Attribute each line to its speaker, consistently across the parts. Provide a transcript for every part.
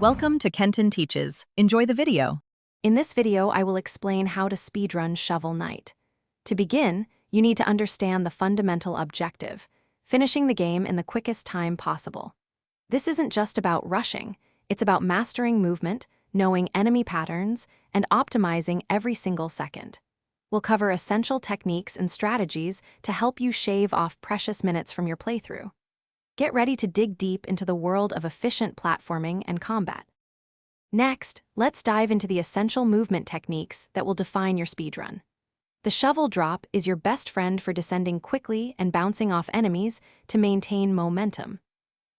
Speaker 1: Welcome to Kenton Teaches. Enjoy the video.
Speaker 2: In this video, I will explain how to speedrun Shovel Knight. To begin, you need to understand the fundamental objective, finishing the game in the quickest time possible. This isn't just about rushing, it's about mastering movement, knowing enemy patterns, and optimizing every single second. We'll cover essential techniques and strategies to help you shave off precious minutes from your playthrough. Get ready to dig deep into the world of efficient platforming and combat. Next, let's dive into the essential movement techniques that will define your speedrun. The shovel drop is your best friend for descending quickly and bouncing off enemies to maintain momentum.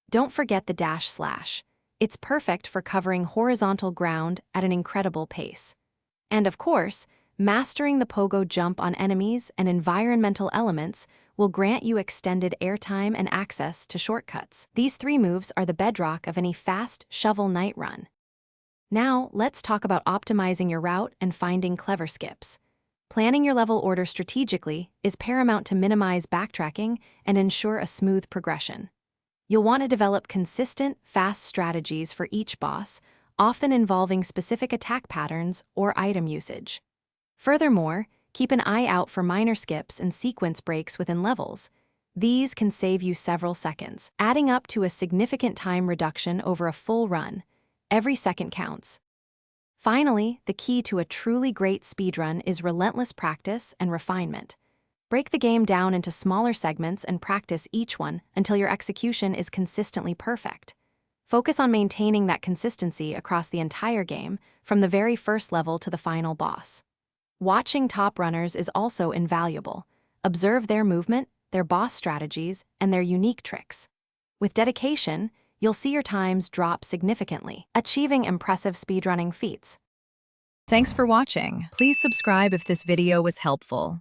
Speaker 2: Don't forget the dash slash. It's perfect for covering horizontal ground at an incredible pace. And of course, mastering the pogo jump on enemies and environmental elements will grant you extended airtime and access to shortcuts. These three moves are the bedrock of any fast Shovel Knight run. Now, let's talk about optimizing your route and finding clever skips. Planning your level order strategically is paramount to minimize backtracking and ensure a smooth progression. You'll want to develop consistent, fast strategies for each boss, often involving specific attack patterns or item usage. Furthermore, keep an eye out for minor skips and sequence breaks within levels. These can save you several seconds, adding up to a significant time reduction over a full run. Every second counts. Finally, the key to a truly great speedrun is relentless practice and refinement. Break the game down into smaller segments and practice each one until your execution is consistently perfect. Focus on maintaining that consistency across the entire game, from the very first level to the final boss. Watching top runners is also invaluable. Observe their movement, their boss strategies, and their unique tricks. With dedication, you'll see your times drop significantly, achieving impressive speedrunning feats.
Speaker 1: Thanks for watching. Please subscribe if this video was helpful.